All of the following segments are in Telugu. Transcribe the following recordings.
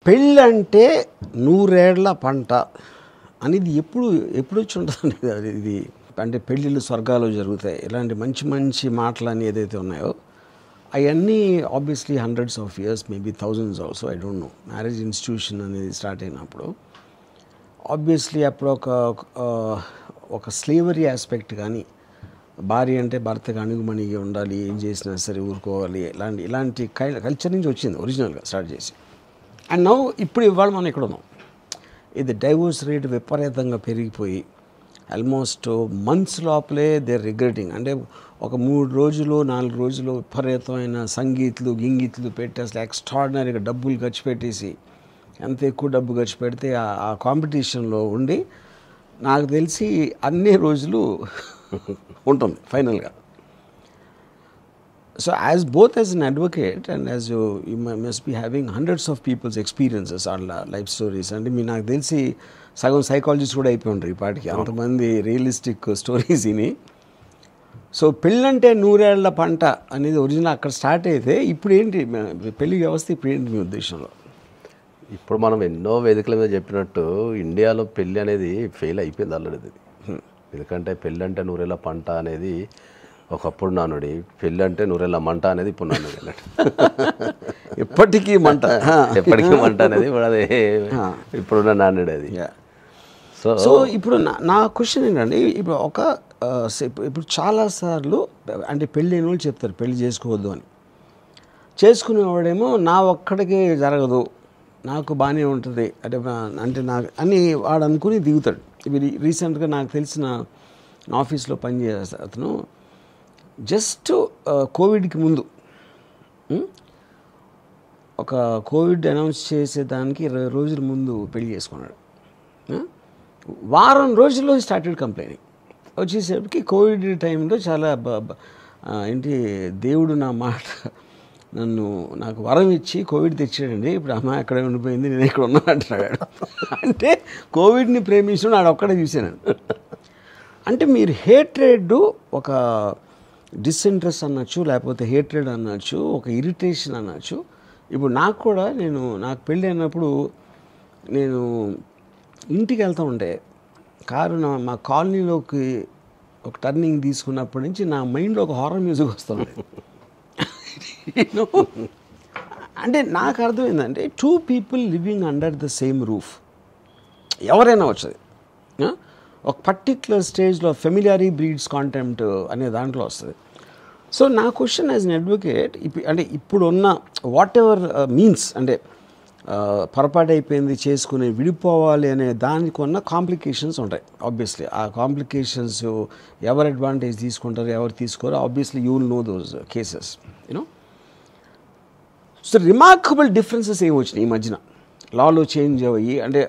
పెళ్ళంటే నూరేళ్ల పంట అనేది ఎప్పుడు వచ్చి ఉంటుందండి. ఇది అంటే పెళ్ళిళ్ళు స్వర్గాలు జరుగుతాయి, ఇలాంటి మంచి మంచి మాటలు అని ఏదైతే ఉన్నాయో అవన్నీ obviously hundreds of years, maybe thousands also, I don't know. Marriage institution అనేది స్టార్ట్ అయినప్పుడు ఆబ్వియస్లీ అప్పుడు ఒక స్లేవరీ ఆస్పెక్ట్ కానీ, భార్య అంటే భర్తకు అణుగుమణిగి ఉండాలి, ఏం చేసినా సరే ఊరుకోవాలి, ఇలాంటి కల్చర్ నుంచి వచ్చింది ఒరిజినల్గా స్టార్ట్ చేసి. అండ్ నౌ ఇవాళ మనం ఇక్కడ ఉన్నాం. ఇది డైవోర్స్ రేట్ విపరీతంగా పెరిగిపోయి ఆల్మోస్ట్ మంత్స్ లోపలే దే రిగ్రెటింగ్. అంటే ఒక 3 రోజులు 4 రోజులు విపరీతమైన సంగీతులు గింగీతులు పెట్టి అసలు ఎక్స్ట్రాడినరీగా డబ్బులు ఖర్చు పెట్టేసి, ఎంత ఎక్కువ డబ్బు ఖర్చు పెడితే ఆ కాంపిటీషన్లో ఉండి నాకు తెలిసి అన్ని రోజులు ఉంటుంది ఫైనల్గా. So both as an advocate and as you must be having hundreds of people's experiences on life stories. అంటే నాకు తెలిసి సగం సైకాలజిస్ట్ కూడా అయిపోయి ఉంటారు ఈ పాటికి, అంతమంది రియలిస్టిక్ స్టోరీస్ ఇని. సో పెళ్ళంటే నూరేళ్ల పంట అనేది ఒరిజినల్ అక్కడ స్టార్ట్ అయితే ఇప్పుడు ఏంటి పెళ్లి వ్యవస్థ, ఇప్పుడు ఏంటి మీ ఉద్దేశంలో? ఇప్పుడు మనం ఎన్నో వేదికల మీద చెప్పినట్టు ఇండియాలో పెళ్ళి అనేది ఫెయిల్ అయిపోయింది ఆల్రెడీ. ఎందుకంటే పెళ్ళి అంటే నూరేళ్ల పంట అనేది ఒకప్పుడు నానుడి, పెళ్ళి అంటే నూరేళ్ల మంట అనేది ఇప్పుడు నానుడి అన్నట్టు. ఎప్పటికీ మంట అనేది ఇప్పుడు అది ఇప్పుడున్న నానుడి అది. సో ఇప్పుడు నా క్వశ్చన్ ఏంటంటే, ఇప్పుడు చాలాసార్లు అంటే పెళ్ళి అయిన వాళ్ళు చెప్తారు పెళ్ళి చేసుకోవద్దు అని. చేసుకునేవాడేమో నా ఒక్కడికే జరగదు, నాకు బాగానే ఉంటుంది అంటే నాకు అని వాడు అనుకుని దిగుతాడు. ఇవి రీసెంట్గా నాకు తెలిసిన ఆఫీస్లో పనిచేసే అతను జస్ట్ కోవిడ్కి ముందు ఒక కోవిడ్ అనౌన్స్ చేసేదానికి 20 రోజుల ముందు పెళ్లి చేసుకున్నాడు. వారం రోజుల్లో స్టార్టెడ్ కంప్లైనింగ్. వచ్చేసరికి కోవిడ్ టైంలో చాలా ఏంటి దేవుడు నా మాట నాకు వరం ఇచ్చి కోవిడ్ తెచ్చాడండి, ఇప్పుడు అమ్మాయి అక్కడే ఉండిపోయింది, నేను ఇక్కడ ఉన్నా అంటున్నాడు. అంటే కోవిడ్ని ప్రేమించడం ఆడ ఒక్కడే చూశాను. అంటే మీరు హేట్రేడ్, ఒక డిస్ఇంట్రెస్ట్ అనొచ్చు, లేకపోతే హేట్రేడ్ అనొచ్చు, ఒక ఇరిటేషన్ అనొచ్చు. ఇప్పుడు నాకు కూడా నాకు పెళ్ళి అయినప్పుడు నేను ఇంటికి వెళ్తూ ఉంటే కారు మా కాలనీలోకి ఒక టర్నింగ్ తీసుకున్నప్పటి నుంచి నా మైండ్లో ఒక హారర్ మ్యూజిక్ వస్తుంది. అంటే నాకు అర్థమైందంటే 2 people living under the same roof, ఎవరైనా వచ్చేది ఒక పర్టిక్యులర్ స్టేజ్లో ఫెమిలియారీ బ్రీడ్స్ కాంటెంప్ట్ అనే దాంట్లో వస్తుంది. సో నా క్వశ్చన్ యాజ్ అన్ అడ్వకేట్, అంటే ఇప్పుడున్న వాట్ ఎవర్ మీన్స్, అంటే పొరపాటు అయిపోయింది చేసుకుని విడిపోవాలి అనే దానికి ఉన్న కాంప్లికేషన్స్ ఉంటాయి. ఆబ్వియస్లీ ఆ కాంప్లికేషన్స్ ఎవరు అడ్వాంటేజ్ తీసుకుంటారు, ఎవరు తీసుకోరు, obviously you will know those cases, you know. So remarkable differences ఏమి వచ్చినాయి ఈ మధ్యన లాలో చేంజ్ అయ్యి. అంటే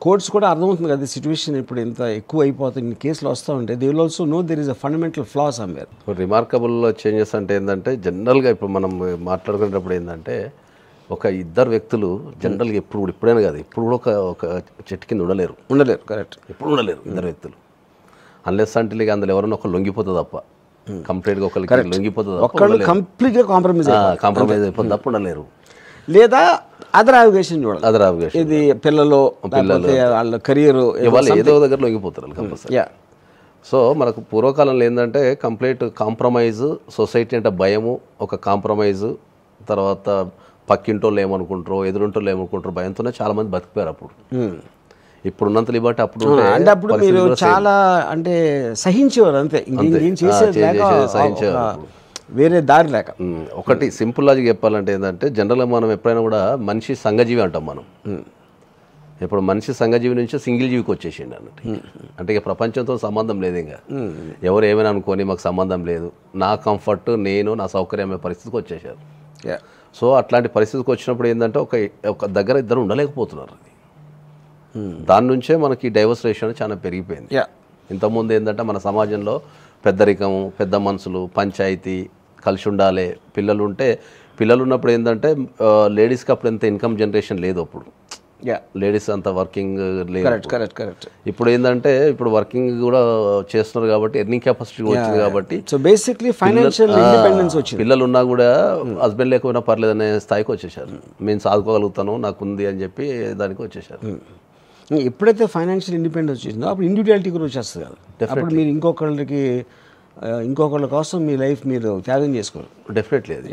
కోర్ట్స్ కూడా అర్థమవుతుంది కదా సిచ్యువేషన్ ఇప్పుడు ఎంత ఎక్కువ అయిపోతుంది, కేసులు వస్తూ ఉంటే they will also know there is a fundamental flaw somewhere. Remarkable changes అంటే ఏంటంటే జనరల్గా ఇప్పుడు మనం మాట్లాడుకునేటప్పుడు ఏంటంటే ఒక 2 వ్యక్తులు జనరల్గా ఇప్పుడైనా కాదు, ఇప్పుడు కూడా ఒక చెట్టు కింద ఉండలేరు. కరెక్ట్. ఎప్పుడు ఉండలేరు 2 వ్యక్తులు, అన్లెస్ అంటే అందులో ఎవరైనా ఒకళ్ళు లొంగిపోతుంది తప్ప, కంప్లీట్గా ఒకరికి లొంగిపోతుంది, ఒకళ్ళు కంప్లీట్గా కాంప్రమైజ్ అయిపోతుంది తప్ప ఉండలేరు. లేదా అదర్ అవగేషన్ చూడాలి, ఇది పిల్లలు వాళ్ళ కెరియర్ వాళ్ళు ఏదో దగ్గర లొంగిపోతారు కంపల్సరీ. సో మనకు పూర్వకాలంలో ఏంటంటే కంప్లీట్ కాంప్రమైజ్, సొసైటీ అంటే భయము, ఒక కాంప్రమైజ్, తర్వాత పక్కింటోళ్ళు ఏమనుకుంటారో ఎదురుంటోళ్ళు ఏమనుకుంటారో భయంతోనే చాలా మంది బతికిపోయారు అప్పుడు. ఇప్పుడు ఉన్నంత లిబర్టీ అప్పుడు అంటే అప్పుడు మీరు చాలా అంటే సహించేవారు, అంతే, సహించేవారు, వేరే దారి లేక. ఒకటి సింపుల్ లాజిక్ చెప్పాలంటే ఏంటంటే జనరల్గా మనం ఎప్పుడైనా కూడా మనిషి సంఘజీవి అంటాం మనం. ఇప్పుడు మనిషి సంఘజీవి నుంచి సింగిల్ జీవికి వచ్చేసిండు అన్నట్టు. అంటే ఇక ప్రపంచంతో సంబంధం లేదు, ఇంకా ఎవరు ఏమైనా అనుకోని మాకు సంబంధం లేదు, నా కంఫర్ట్ నేను నా సౌకర్యమే పరిస్థితికి వచ్చేసారు. సో అట్లాంటి పరిస్థితికి వచ్చినప్పుడు ఏంటంటే ఒక దగ్గర ఇద్దరు ఉండలేకపోతున్నారు. దాని నుంచే మనకి డైవర్స్ రేషియో చాలా పెరిగిపోయింది. ఇంతకుముందు ఏంటంటే మన సమాజంలో పెద్దరికము, పెద్ద మనుషులు, పంచాయతీ, కలిసి ఉండాలి, పిల్లలు ఉన్నప్పుడు ఏంటంటే లేడీస్కి అప్పుడు ఎంత ఇన్కమ్ జనరేషన్ లేదు. అప్పుడు యా లేడీస్ అంతా వర్కింగ్ లేదు. కరెక్ట్. ఇప్పుడు ఏంటంటే ఇప్పుడు వర్కింగ్ కూడా చేస్తున్నారు కాబట్టి ఎర్నింగ్ కెపాసిటీ వచ్చింది కాబట్టి సో బేసిక్లీ ఫైనాన్షియల్ ఇండిపెండెన్స్ వచ్చింది. పిల్లలు ఉన్నా కూడా హస్బెండ్ లేకపోయినా పర్లేదు అనే స్థాయికి వచ్చేసారు. మేము సాదుకోగలుగుతాను నాకుంది అని చెప్పి దానికి వచ్చేసారు. ఎప్పుడైతే ఫైనాన్షియల్ ఇండిపెండెన్స్ వచ్చిందో అప్పుడు ఇండివిజువాలిటీ కూడా వచ్చేస్తుంది కదా. అప్పుడు మీరు ఇంకొకళ్ళ కోసం మీ లైఫ్ మీరు త్యాగం చేసుకోరు. డెఫినెట్లీ అది